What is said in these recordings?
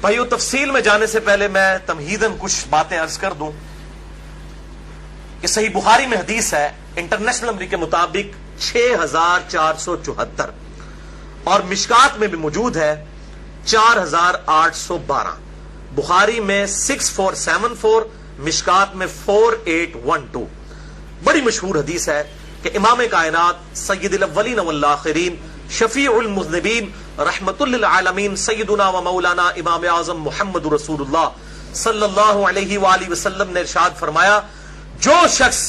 بھائیو تفصیل میں جانے سے پہلے میں تمہیداً کچھ باتیں عرض کر دوں کہ صحیح بخاری میں حدیث ہے انٹرنیشنل نمبر کے مطابق 6474 اور مشکات میں بھی موجود ہے 4812. بخاری میں 6474, مشکات میں 4812. بڑی مشہور حدیث ہے کہ امام کائنات سید الاولین والآخرین شفیع المذنبین رحمت للعالمین سیدنا و مولانا امام اعظم محمد رسول اللہ صلی اللہ علیہ وآلہ وسلم نے ارشاد فرمایا، جو شخص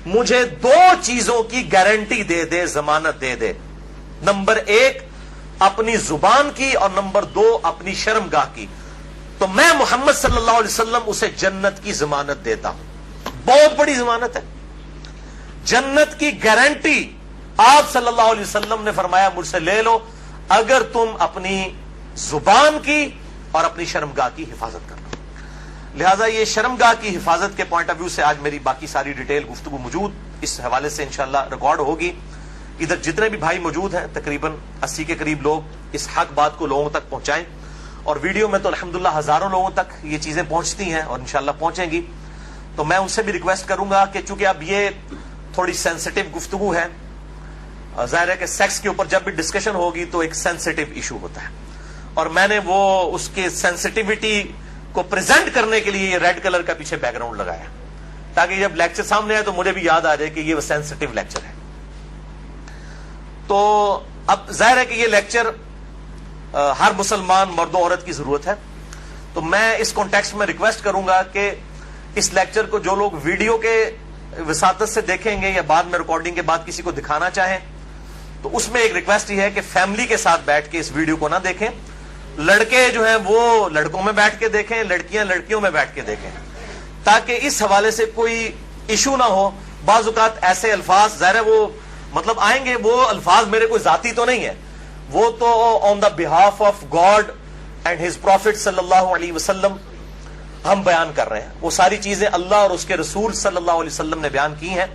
مجھے 2 چیزوں کی گارنٹی دے دے، ضمانت دے دے، نمبر 1 اپنی زبان کی اور نمبر 2 اپنی شرمگاہ کی، تو میں محمد صلی اللہ علیہ وسلم اسے جنت کی ضمانت دیتا ہوں. بہت بڑی ضمانت ہے، جنت کی گارنٹی. آپ صلی اللہ علیہ وسلم نے فرمایا مجھ سے لے لو اگر تم اپنی زبان کی اور اپنی شرمگاہ کی حفاظت کر لو. لہذا یہ شرمگاہ کی حفاظت کے پوائنٹ آف ویو سے آج میری باقی ساری ڈیٹیل گفتگو موجود اس حوالے سے انشاءاللہ ریکارڈ ہوگی. ادھر جتنے بھی بھائی موجود ہیں تقریباً 80 کے قریب لوگ اس حق بات کو لوگوں تک پہنچائیں، اور ویڈیو میں تو الحمدللہ ہزاروں لوگوں تک یہ چیزیں پہنچتی ہیں اور انشاءاللہ پہنچیں گی. تو میں ان سے بھی ریکویسٹ کروں گا کہ چونکہ اب یہ تھوڑی سینسٹیو گفتگو ہے، ظاہر ہے کہ سیکس کے اوپر جب بھی ڈسکشن ہوگی تو ایک سینسٹیو ایشو ہوتا ہے، اور میں نے وہ اس کے سینسٹیوٹی کو پریزنٹ کرنے کے لیے یہ ریڈ کلر کا پیچھے بیک گراؤنڈ لگایا تاکہ جب لیکچر سامنے آئے تو مجھے بھی یاد آ جائے کہ یہ وہ سینسٹیو لیکچر ہے. تو اب ظاہر ہے کہ یہ لیکچر ہر مسلمان مرد و عورت کی ضرورت ہے، تو میں اس کانٹیکسٹ میں ریکویسٹ کروں گا کہ اس لیکچر کو جو لوگ ویڈیو کے وساطت سے دیکھیں گے یا بعد میں ریکارڈنگ کے بعد کسی کو دکھانا چاہیں تو اس میں ایک ریکویسٹ یہ ہے کہ فیملی کے ساتھ بیٹھ کے اس ویڈیو کو نہ دیکھیں. لڑکے جو ہیں وہ لڑکوں میں بیٹھ کے دیکھیں، لڑکیاں لڑکیوں میں بیٹھ کے دیکھیں، تاکہ اس حوالے سے کوئی ایشو نہ ہو. بعض اوقات ایسے الفاظ ظاہر ہے وہ مطلب آئیں گے، وہ الفاظ میرے کوئی ذاتی تو نہیں ہے، وہ تو on the behalf of God and his prophet صلی اللہ علیہ وسلم ہم بیان کر رہے ہیں. وہ ساری چیزیں اللہ اور اس کے رسول صلی اللہ علیہ وسلم نے بیان کی ہیں،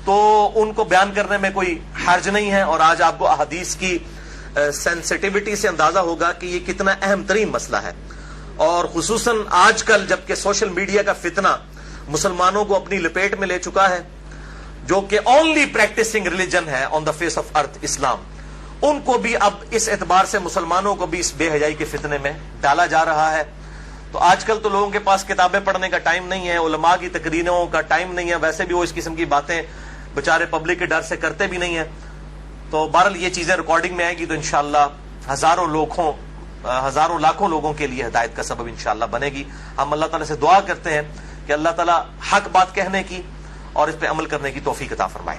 تو ان کو بیان کرنے میں کوئی حرج نہیں ہے. اور آج آپ کو احادیث کی سینسٹیوٹی سے اندازہ ہوگا کہ یہ کتنا اہم ترین مسئلہ ہے، اور خصوصاً آج کل جبکہ سوشل میڈیا کا فتنہ مسلمانوں کو اپنی لپیٹ میں لے چکا ہے، جو کہ اونلی پریکٹسنگ ریلیجن ہے آن دا فیس آف ارتھ اسلام، ان کو بھی اب اس اعتبار سے مسلمانوں کو بھی اس بے حیائی کے فتنے میں ڈالا جا رہا ہے. تو آج کل تو لوگوں کے پاس کتابیں پڑھنے کا ٹائم نہیں ہے، علماء کی تقریروں کا ٹائم نہیں ہے، ویسے بھی وہ اس قسم کی باتیں بچارے پبلک کے ڈر سے کرتے بھی نہیں ہیں. تو بہرحال یہ چیزیں ریکارڈنگ میں آئے گی تو انشاءاللہ ہزاروں لاکھوں لوگوں کے لیے ہدایت کا سبب انشاءاللہ بنے گی. ہم اللہ تعالیٰ سے دعا کرتے ہیں کہ اللہ تعالیٰ حق بات کہنے کی اور اس پہ عمل کرنے کی توفیق عطا فرمائے.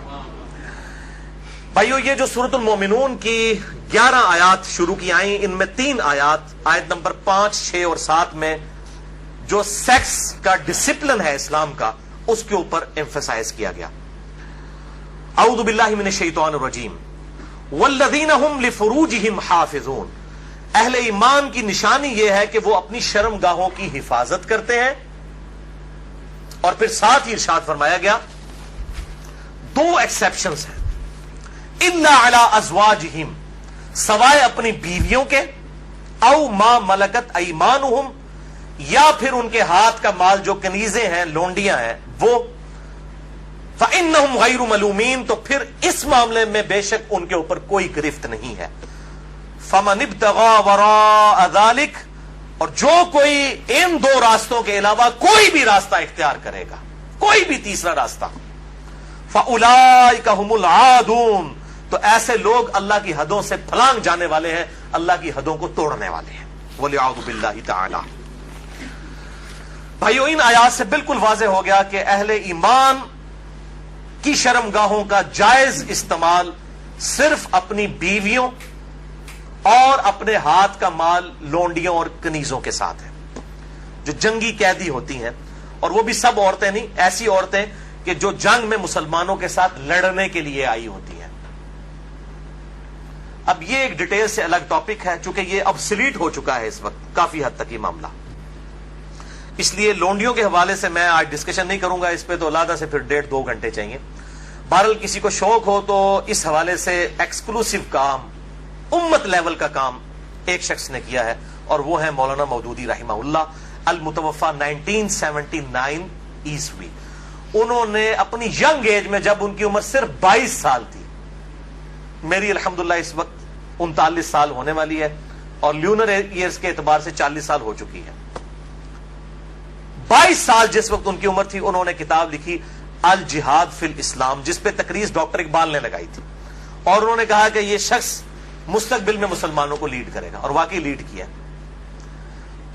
بھائیو یہ جو سورۃ المومنون کی 11 آیات شروع کی آئیں، ان میں 3 آیات آیت نمبر 5، 6 اور 7 میں جو سیکس کا ڈسپلن ہے اسلام کا اس کے اوپر ایمفسائز کیا گیا. اعوذ باللہ من الشیطان الرجیم والذین هم لفروجہم حافظون. اہل ایمان کی نشانی یہ ہے کہ وہ اپنی شرمگاہوں کی حفاظت کرتے ہیں، اور پھر ساتھ ہی ارشاد فرمایا گیا 2 ایکسیپشنز ہیں، الا علی ازواجہم، سوائے اپنی بیویوں کے، او ما ملکت ایمانہم، یا پھر ان کے ہاتھ کا مال جو کنیزیں ہیں، لونڈیاں ہیں وہ، فإنہم غیر ملومین، تو پھر اس معاملے میں بے شک ان کے اوپر کوئی گرفت نہیں ہے. فمن ابتغى وراء ذلك، اور جو کوئی ان 2 راستوں کے علاوہ کوئی بھی راستہ اختیار کرے گا، کوئی بھی تیسرا راستہ، فأولئک هم العادون، تو ایسے لوگ اللہ کی حدوں سے پھلانگ جانے والے ہیں، اللہ کی حدوں کو توڑنے والے ہیں. وَلِعَوْذُ بِاللَّهِ تَعَالَى. بھائیو ان آیات سے بالکل واضح ہو گیا کہ اہل ایمان کی شرمگاہوں کا جائز استعمال صرف اپنی بیویوں اور اپنے ہاتھ کا مال لونڈیوں اور کنیزوں کے ساتھ ہے، جو جنگی قیدی ہوتی ہیں، اور وہ بھی سب عورتیں نہیں، ایسی عورتیں کہ جو جنگ میں مسلمانوں کے ساتھ لڑنے کے لیے آئی ہوتی ہیں. اب یہ ایک ڈیٹیل سے الگ ٹاپک ہے، چونکہ یہ ابسلیٹ ہو چکا ہے اس وقت کافی حد تک یہ معاملہ، اس لیے لونڈیوں کے حوالے سے میں آج ڈسکشن نہیں کروں گا اس پہ، تو علیحدہ سے پھر 1.5-2 گھنٹے چاہیے. بہرحال کسی کو شوق ہو تو اس حوالے سے ایکسکلوسیو کام، امت لیول کا کام ایک شخص نے کیا ہے اور وہ ہے مولانا مودودی رحمہ اللہ المتوفا 1979 عیسوی. انہوں نے اپنی ینگ ایج میں جب ان کی عمر صرف 22 سال تھی, میری الحمدللہ اس وقت 39 سال ہونے والی ہے اور لیونر ایئرز کے اعتبار سے 40 سال ہو چکی ہے. 22 سال جس وقت ان کی عمر تھی انہوں نے کتاب لکھی الجہاد فی الاسلام, جس پہ تقریر ڈاکٹر اقبال نے لگائی تھی, اور انہوں نے کہا کہ یہ شخص مستقبل میں مسلمانوں کو لیڈ کرے گا, اور واقعی لیڈ کیا.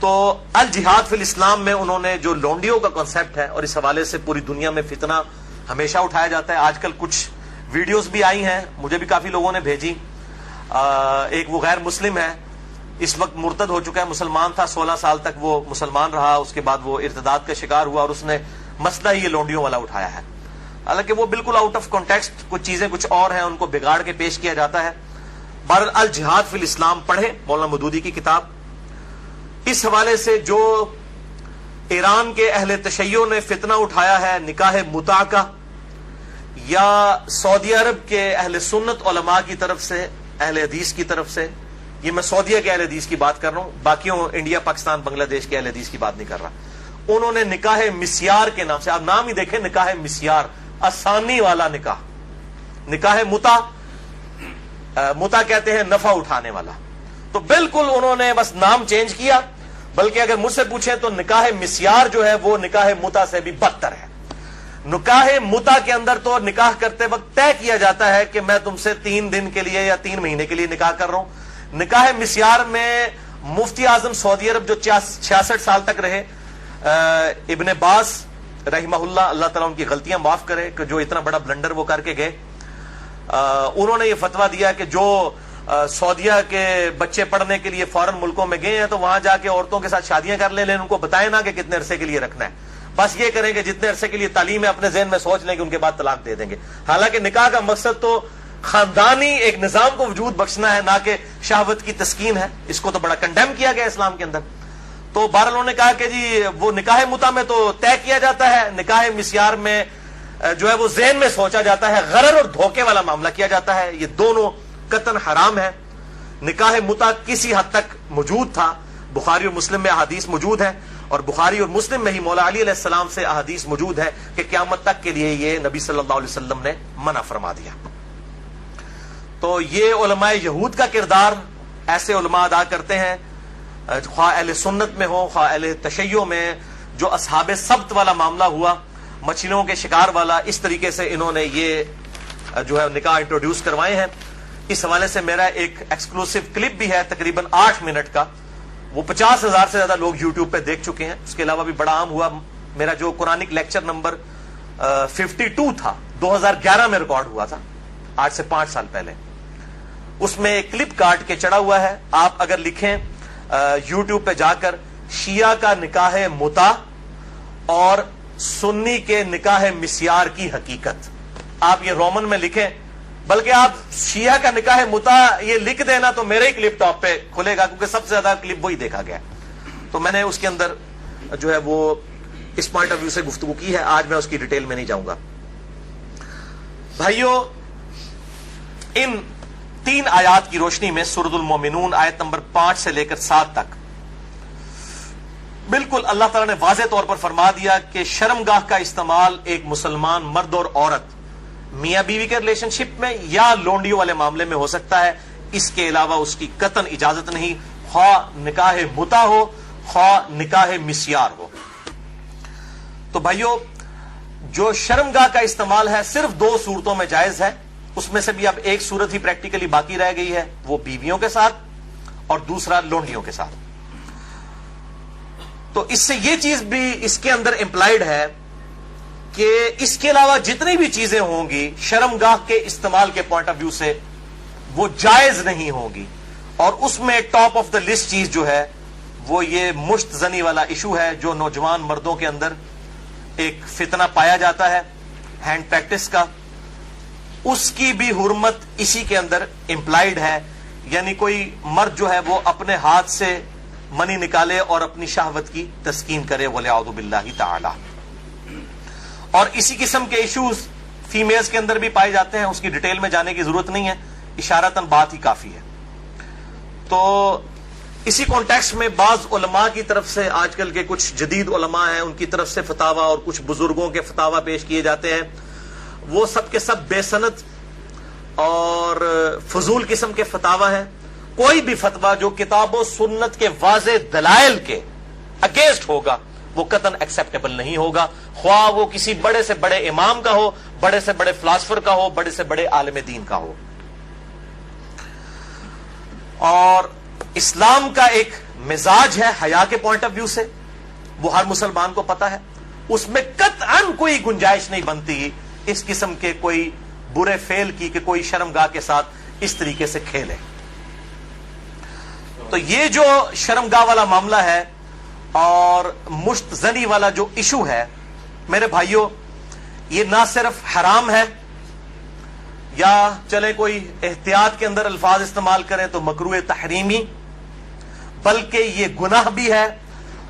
تو الجہاد فی الاسلام میں انہوں نے جو لونڈیوں کا کانسیپٹ ہے, اور اس حوالے سے پوری دنیا میں فتنہ ہمیشہ اٹھایا جاتا ہے. آج کل کچھ ویڈیوز بھی آئی ہیں, مجھے بھی کافی لوگوں نے بھیجی. ایک وہ غیر مسلم ہے, اس وقت مرتد ہو چکا ہے, مسلمان تھا 16 سال تک وہ مسلمان رہا, اس کے بعد وہ ارتداد کا شکار ہوا اور اس نے مسئلہ ہی یہ لونڈیوں والا اٹھایا ہے. حالانکہ وہ بالکل آؤٹ آف کانٹیکسٹ, کچھ چیزیں کچھ اور ہیں, ان کو بگاڑ کے پیش کیا جاتا ہے. بہرحال الجہاد فی الاسلام پڑھیں مولانا مودودی کی کتاب. اس حوالے سے جو ایران کے اہل تشیع نے فتنہ اٹھایا ہے نکاح متع کا, یا سعودی عرب کے اہل سنت علماء کی طرف سے, اہل حدیث کی طرف سے, یہ میں سعودیہ کے اہل حدیث کی بات کر رہا ہوں, باقیوں انڈیا پاکستان بنگلہ دیش کے اہل حدیث کی بات نہیں کر رہا, انہوں نے نکاح مسیار کے نام سے, آپ نام ہی دیکھیں نکاح مسیار, آسانی والا نکاح. نکاح متع, متع کہتے ہیں نفع اٹھانے والا, تو بالکل انہوں نے بس نام چینج کیا. بلکہ اگر مجھ سے پوچھیں تو نکاح مسیار جو ہے وہ نکاح متع سے بھی بدتر ہے. نکاح متع کے اندر تو نکاح کرتے وقت طے کیا جاتا ہے کہ میں تم سے 3 دن کے لیے یا 3 مہینے کے لیے نکاح کر رہا ہوں. نکاح مسیار میں مفتی اعظم سعودی عرب جو 66 سال تک رہے, ابن باز رحمہ اللہ, اللہ تعالیٰ ان کی غلطیاں معاف کرے کہ جو اتنا بڑا بلنڈر وہ کر کے گئے, انہوں نے یہ فتویٰ دیا کہ جو سعودیہ کے بچے پڑھنے کے لیے فورن ملکوں میں گئے ہیں تو وہاں جا کے عورتوں کے ساتھ شادیاں کر لیں, لیکن ان کو بتائیں نا کہ کتنے عرصے کے لیے رکھنا ہے, بس یہ کریں کہ جتنے عرصے کے لیے تعلیم ہے اپنے ذہن میں سوچ لیں کہ ان کے بعد طلاق دے دیں گے. حالانکہ نکاح کا مقصد تو خاندانی ایک نظام کو وجود بخشنا ہے, نہ کہ شہوت کی تسکین ہے. اس کو تو بڑا کنڈیم کیا گیا اسلام کے اندر. تو بہرحال انہوں نے کہا کہ جی وہ نکاح متع میں تو طے کیا جاتا ہے, نکاح مسیار میں جو ہے وہ ذہن میں سوچا جاتا ہے, غرر اور دھوکے والا معاملہ کیا جاتا ہے. یہ دونوں قطعاً حرام ہے. نکاح متع کسی حد تک موجود تھا, بخاری اور مسلم میں احادیث موجود ہیں, اور بخاری اور مسلم میں ہی مولا علی علیہ السلام سے احادیث موجود ہے کہ قیامت تک کے لیے یہ نبی صلی اللہ علیہ وسلم نے منع فرما دیا. تو یہ علماء یہود کا کردار ایسے علماء ادا کرتے ہیں, خواہ اہل سنت میں ہو خواہ اہل تشیع میں. جو اصحاب سبت والا معاملہ ہوا, مچھلیوں کے شکار والا, اس طریقے سے انہوں نے یہ جو ہے نکاح انٹروڈیوس کروائے ہیں. اس حوالے سے میرا ایک ایکسکلوسیو کلپ بھی ہے تقریباً 8 منٹ کا, وہ 50,000 سے زیادہ لوگ یوٹیوب پہ دیکھ چکے ہیں. اس کے علاوہ بھی بڑا عام ہوا میرا جو قرآنک لیکچر نمبر 52 تھا, 2011 میں ریکارڈ ہوا تھا, آج سے 5 سال پہلے. اس میں ایک کلپ کاٹ کے چڑھا ہوا ہے, آپ اگر لکھیں یوٹیوب پہ جا کر شیعہ کا نکاح متع اور سنی کے نکاح مسیار کی حقیقت, آپ یہ رومن میں لکھیں, بلکہ آپ شیعہ کا نکاح متع یہ لکھ دینا تو میرے ہی کلپ ٹاپ پہ کھلے گا, کیونکہ سب سے زیادہ کلپ وہی دیکھا گیا. تو میں نے اس کے اندر جو ہے وہ اس پوائنٹ آف ویو سے گفتگو کی ہے, آج میں اس کی ڈیٹیل میں نہیں جاؤں گا. بھائیو, ان 3 آیات کی روشنی میں سورۃ المومنون آیت نمبر 5 سے لے کر 7 تک بالکل اللہ تعالیٰ نے واضح طور پر فرما دیا کہ شرمگاہ کا استعمال ایک مسلمان مرد اور عورت میاں بیوی کے ریلیشن شپ میں یا لونڈیوں والے معاملے میں ہو سکتا ہے, اس کے علاوہ اس کی قطعاً اجازت نہیں, خواہ نکاح متع ہو خواہ نکاح مسیار ہو. تو بھائیو, جو شرمگاہ کا استعمال ہے صرف 2 صورتوں میں جائز ہے, اس میں سے بھی اب ایک صورت ہی پریکٹیکلی باقی رہ گئی ہے, وہ بیویوں کے ساتھ اور دوسرا لونڈیوں کے ساتھ. تو اس سے یہ چیز بھی اس کے اندر امپلائڈ ہے کہ اس کے علاوہ جتنی بھی چیزیں ہوں گی شرمگاہ کے استعمال کے پوائنٹ آف ویو سے وہ جائز نہیں ہوں گی. اور اس میں ٹاپ آف دا لسٹ چیز جو ہے وہ یہ مشت زنی والا ایشو ہے, جو نوجوان مردوں کے اندر ایک فتنہ پایا جاتا ہے ہینڈ پریکٹس کا, اس کی بھی حرمت اسی کے اندر امپلائڈ ہے. یعنی کوئی مرد جو ہے وہ اپنے ہاتھ سے منی نکالے اور اپنی شہوت کی تسکین کرے, وَلِعَوْذُ بِاللَّهِ تَعَالَى. اور اسی قسم کے ایشوز فیمیلز کے اندر بھی پائے جاتے ہیں, اس کی ڈیٹیل میں جانے کی ضرورت نہیں ہے, اشارتاً بات ہی کافی ہے. تو اسی کانٹیکسٹ میں بعض علماء کی طرف سے، آج کل کے کچھ جدید علماء ہیں، ان کی طرف سے فتاوی اور کچھ بزرگوں کے فتاوی پیش کیے جاتے ہیں، وہ سب کے سب بے سند اور فضول قسم کے فتاوی ہیں. کوئی بھی فتویٰ جو کتاب و سنت کے واضح دلائل کے اگینسٹ ہوگا وہ قطعاً ایکسیپٹیبل نہیں ہوگا، خواہ وہ کسی بڑے سے بڑے امام کا ہو، بڑے سے بڑے فلاسفر کا ہو، بڑے سے بڑے عالم دین کا ہو. اور اسلام کا ایک مزاج ہے حیا کے پوائنٹ آف ویو سے، وہ ہر مسلمان کو پتا ہے، اس میں قطعاً کوئی گنجائش نہیں بنتی اس قسم کے کوئی برے فعل کی کہ کوئی شرمگاہ کے ساتھ اس طریقے سے کھیلے. تو یہ جو شرمگاہ والا معاملہ ہے اور مشت زنی والا جو ایشو ہے میرے بھائیوں، یہ نہ صرف حرام ہے، یا چلے کوئی احتیاط کے اندر الفاظ استعمال کریں تو مکروہ تحریمی، بلکہ یہ گناہ بھی ہے،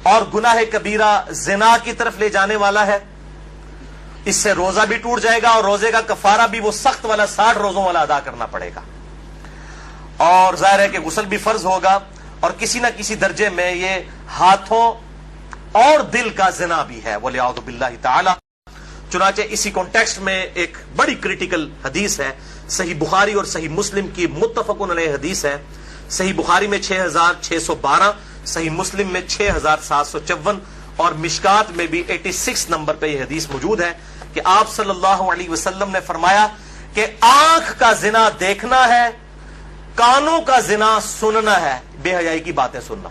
اور گناہ کبیرہ زنا کی طرف لے جانے والا ہے. اس سے روزہ بھی ٹوٹ جائے گا، اور روزے کا کفارہ بھی وہ سخت والا 60 روزوں والا ادا کرنا پڑے گا، اور ظاہر ہے کہ غسل بھی فرض ہوگا، اور کسی نہ کسی درجے میں یہ ہاتھوں اور دل کا زنا بھی ہے وَلِعَوْذُ بِاللَّهِ تعالی. چنانچہ اسی کانٹیکسٹ میں ایک بڑی کریٹیکل حدیث ہے، صحیح بخاری اور صحیح مسلم کی متفقن علیہ حدیث ہے. صحیح بخاری میں 6612، صحیح مسلم میں 6754، اور مشکات میں بھی 86 نمبر پہ یہ حدیث موجود ہے کہ آپ صلی اللہ علیہ وسلم نے فرمایا کہ آنکھ کا زنا دیکھنا ہے، کانوں کا زنا سننا ہے، بے حیائی کی باتیں سننا،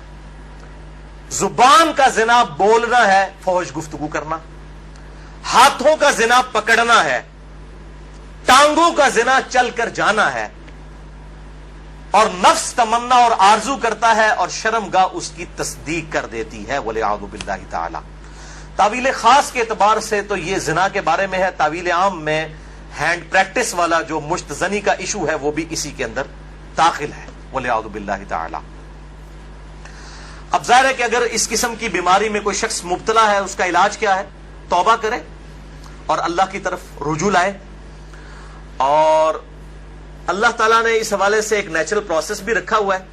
زبان کا زنا بولنا ہے، فحش گفتگو کرنا، ہاتھوں کا زنا پکڑنا ہے، ٹانگوں کا زنا چل کر جانا ہے، اور نفس تمنا اور آرزو کرتا ہے اور شرمگاہ اس کی تصدیق کر دیتی ہے وَلِعَوْذُ بِاللَّهِ تعالی. تعویل خاص کے اعتبار سے تو یہ زنا کے بارے میں ہے، تعویل عام میں ہینڈ پریکٹس والا جو مشت زنی کا ایشو ہے وہ بھی اسی کے اندر داخل ہے وَلِعَوْذُ بِاللَّهِ تعالی. اب ظاہر ہے کہ اگر اس قسم کی بیماری میں کوئی شخص مبتلا ہے، اس کا علاج کیا ہے؟ توبہ کرے اور اللہ کی طرف رجوع لائے. اور اللہ تعالیٰ نے اس حوالے سے ایک نیچرل پروسیس بھی رکھا ہوا ہے،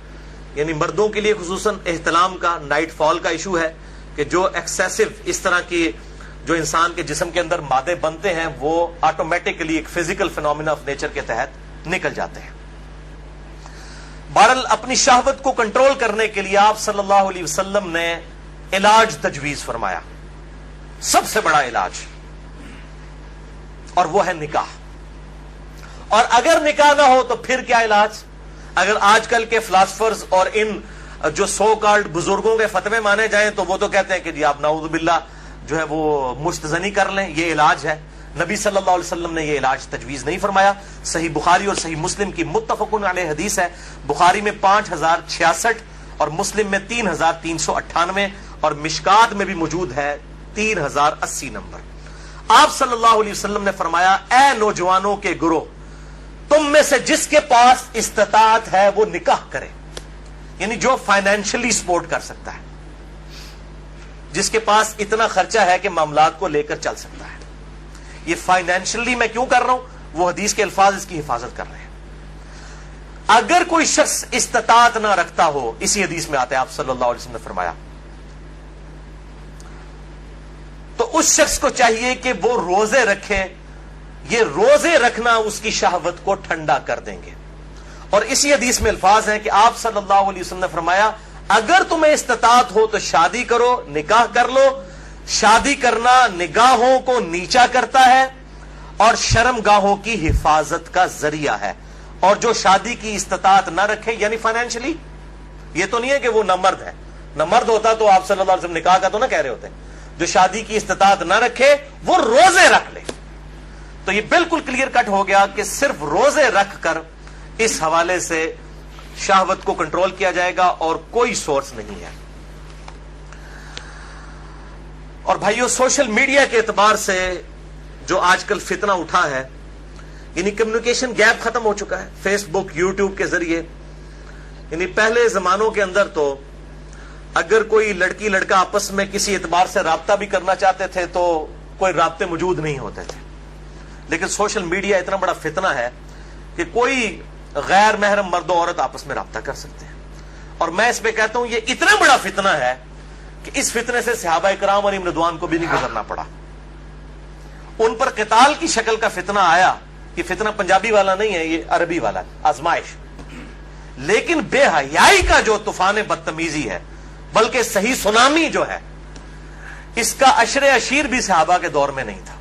یعنی مردوں کے لیے خصوصاً احتلام کا، نائٹ فال کا ایشو ہے کہ جو ایکسیسو اس طرح کی جو انسان کے جسم کے اندر مادے بنتے ہیں وہ آٹومیٹکلی ایک فزیکل فینومینا آف نیچر کے تحت نکل جاتے ہیں. بہرحال اپنی شہوت کو کنٹرول کرنے کے لیے آپ صلی اللہ علیہ وسلم نے علاج تجویز فرمایا، سب سے بڑا علاج، اور وہ ہے نکاح. اور اگر نکاح نہ ہو تو پھر کیا علاج؟ اگر آج کل کے فلاسفرز اور ان جو سو کالڈ بزرگوں کے فتوے مانے جائیں تو وہ تو کہتے ہیں کہ جی آپ نعوذ باللہ جو ہے وہ مستزنی کر لیں، یہ علاج ہے. نبی صلی اللہ علیہ وسلم نے یہ علاج تجویز نہیں فرمایا. صحیح بخاری اور صحیح مسلم کی متفقن علیہ حدیث ہے، بخاری میں 5066 اور مسلم میں 3398، اور مشکات میں بھی موجود ہے 3080 نمبر. آپ صلی اللہ علیہ وسلم نے فرمایا، اے نوجوانوں کے گروہ، تم میں سے جس کے پاس استطاعت ہے وہ نکاح کرے، یعنی جو فائنینشلی سپورٹ کر سکتا ہے، جس کے پاس اتنا خرچہ ہے کہ معاملات کو لے کر چل سکتا ہے. یہ فائنینشلی میں کیوں کر رہا ہوں؟ وہ حدیث کے الفاظ اس کی حفاظت کر رہے ہیں. اگر کوئی شخص استطاعت نہ رکھتا ہو، اسی حدیث میں آتا ہے آپ صلی اللہ علیہ وسلم نے فرمایا، تو اس شخص کو چاہیے کہ وہ روزے رکھے. یہ روزے رکھنا اس کی شہوت کو ٹھنڈا کر دیں گے. اور اسی حدیث میں الفاظ ہیں کہ آپ صلی اللہ علیہ وسلم نے فرمایا، اگر تمہیں استطاعت ہو تو شادی کرو، نکاح کر لو. شادی کرنا نگاہوں کو نیچا کرتا ہے اور شرمگاہوں کی حفاظت کا ذریعہ ہے. اور جو شادی کی استطاعت نہ رکھے، یعنی فائنینشلی، یہ تو نہیں ہے کہ وہ نہ مرد ہے، نہ مرد ہوتا تو آپ صلی اللہ علیہ وسلم نکاح کا تو نہ کہہ رہے ہوتے. جو شادی کی استطاعت نہ رکھے وہ روزے رکھ لے. تو یہ بالکل کلیئر کٹ ہو گیا کہ صرف روزے رکھ کر اس حوالے سے شہوت کو کنٹرول کیا جائے گا اور کوئی سورس نہیں ہے. اور بھائیو، سوشل میڈیا کے اعتبار سے جو آج کل فتنہ اٹھا ہے، یعنی کمیونیکیشن گیپ ختم ہو چکا ہے. فیس بک، یوٹیوب کے ذریعے، یعنی پہلے زمانوں کے اندر تو اگر کوئی لڑکی لڑکا آپس میں کسی اعتبار سے رابطہ بھی کرنا چاہتے تھے تو کوئی رابطے موجود نہیں ہوتے تھے. لیکن سوشل میڈیا اتنا بڑا فتنہ ہے کہ کوئی غیر محرم مرد و عورت آپس میں رابطہ کر سکتے ہیں. اور میں اس پہ کہتا ہوں یہ اتنا بڑا فتنہ ہے کہ اس فتنے سے صحابہ کرام علیہم رضوان کو بھی نہیں گزرنا پڑا. ان پر قتال کی شکل کا فتنہ آیا. یہ فتنہ پنجابی والا نہیں ہے, یہ عربی والا آزمائش. لیکن بے حیائی کا جو طوفان بدتمیزی ہے, بلکہ صحیح سونامی جو ہے, اس کا عشر عشیر بھی صحابہ کے دور میں نہیں تھا.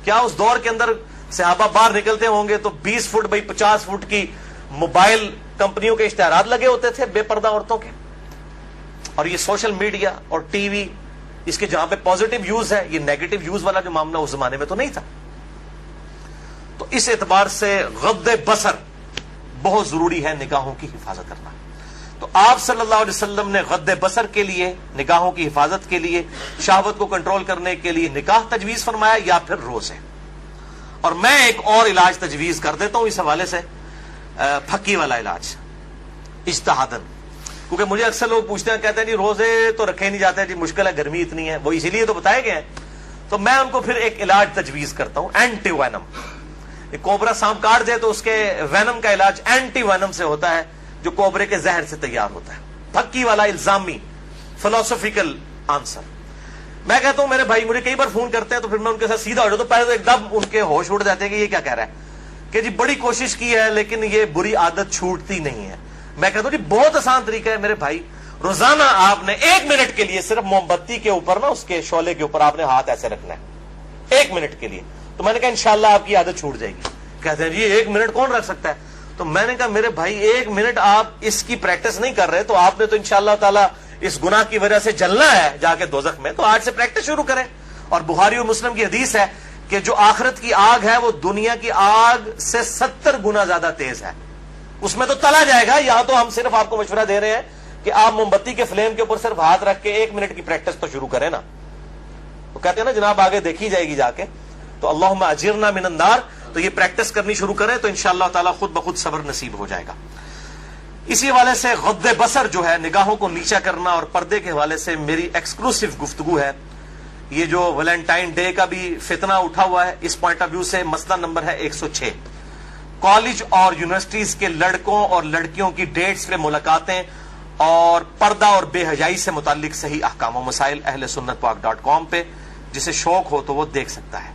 کیا اس دور کے اندر صحابہ باہر نکلتے ہوں گے تو 20 فٹ بائی 50 فٹ کی موبائل کمپنیوں کے اشتہارات لگے ہوتے تھے بے پردہ عورتوں کے؟ اور یہ سوشل میڈیا اور ٹی وی, اس کے جہاں پہ پازیٹیو یوز ہے, یہ نیگیٹو یوز والا جو معاملہ اس زمانے میں تو نہیں تھا. تو اس اعتبار سے غض بصر بہت ضروری ہے نگاہوں کی حفاظت کرنا. تو آپ صلی اللہ علیہ وسلم نے غض بصر کے لیے, نگاہوں کی حفاظت کے لیے, شہوت کو کنٹرول کرنے کے لیے نکاح تجویز فرمایا یا پھر روزے. اور میں ایک اور علاج تجویز کر دیتا ہوں اس حوالے سے, پھکی والا علاج اجتہادن. کیونکہ مجھے اکثر لوگ پوچھتے ہیں, کہتے ہیں جی روزے تو رکھے نہیں جاتے, جی مشکل ہے, گرمی اتنی ہے, وہ اسی لیے تو بتائے گئے ہیں. تو میں ان کو پھر ایک علاج تجویز کرتا ہوں, اینٹی وینم. کوبرا سانپ کاٹ دے تو اس کے وینم کا علاج اینٹی وینم سے ہوتا ہے, جو کوبرے کے زہر سے تیار ہوتا ہے. پھکی والا الزامی فلسفیکل آنسر. میں کہتا ہوں میرے بھائی مجھے کئی بار فون کرتے ہیں تو پھر میں ان کے ساتھ سیدھا ہو جاتا ہوں. پہلے تو ایک دم ان کے ہوش اڑ جاتے ہیں کہ یہ کیا کہہ رہا ہے, کہ جی بڑی کوشش کی ہے لیکن یہ بری عادت چھوٹتی نہیں ہے. میں کہتا ہوں جی بہت آسان طریقہ ہے میرے بھائی, روزانہ آپ نے 1 منٹ کے لیے صرف موم بتی کے اوپر نا, اس کے شعلے کے اوپر آپ نے ہاتھ ایسے رکھنا ہے 1 منٹ کے لیے. تو میں نے کہا انشاءاللہ آپ کی عادت چھوٹ جائے گی. کہتے ہیں جی 1 منٹ کون رکھ سکتا ہے؟ تو میں نے کہا میرے بھائی 1 منٹ آپ اس کی پریکٹس نہیں کر رہے تو آپ نے تو انشاءاللہ تعالیٰ اس گناہ کی وجہ سے جلنا ہے جا کے دوزخ میں. تو آج سے پریکٹس شروع کریں. اور بخاری اور مسلم کی حدیث ہے کہ جو آخرت کی آگ ہے وہ دنیا کی آگ سے 70 گنا زیادہ تیز ہے. اس میں تو تلا جائے گا. یہاں تو ہم صرف آپ کو مشورہ دے رہے ہیں کہ آپ موم بتی کے فلیم کے اوپر صرف ہاتھ رکھ کے 1 منٹ کی پریکٹس تو شروع کریں نا. تو کہتے ہیں نا جناب آگے دیکھی جائے گی جا کے. تو اللہم اجرنا من النار, تو یہ پریکٹس کرنی شروع کریں تو انشاءاللہ تعالیٰ خود بخود صبر نصیب ہو جائے گا. اسی حوالے سے غض بصر جو ہے, نگاہوں کو نیچا کرنا, اور پردے کے حوالے سے میری ایکسکلوسیو گفتگو ہے. یہ جو ویلنٹائن ڈے کا بھی فتنہ اٹھا ہوا ہے, اس پوائنٹ آف ویو سے مسئلہ نمبر ہے 106. کالج اور یونیورسٹیز کے لڑکوں اور لڑکیوں کی ڈیٹس پہ ملاقاتیں اور پردہ اور بے حیائی سے متعلق صحیح احکام و مسائل اہل سنت پاک .com پہ, جسے شوق ہو تو وہ دیکھ سکتا ہے.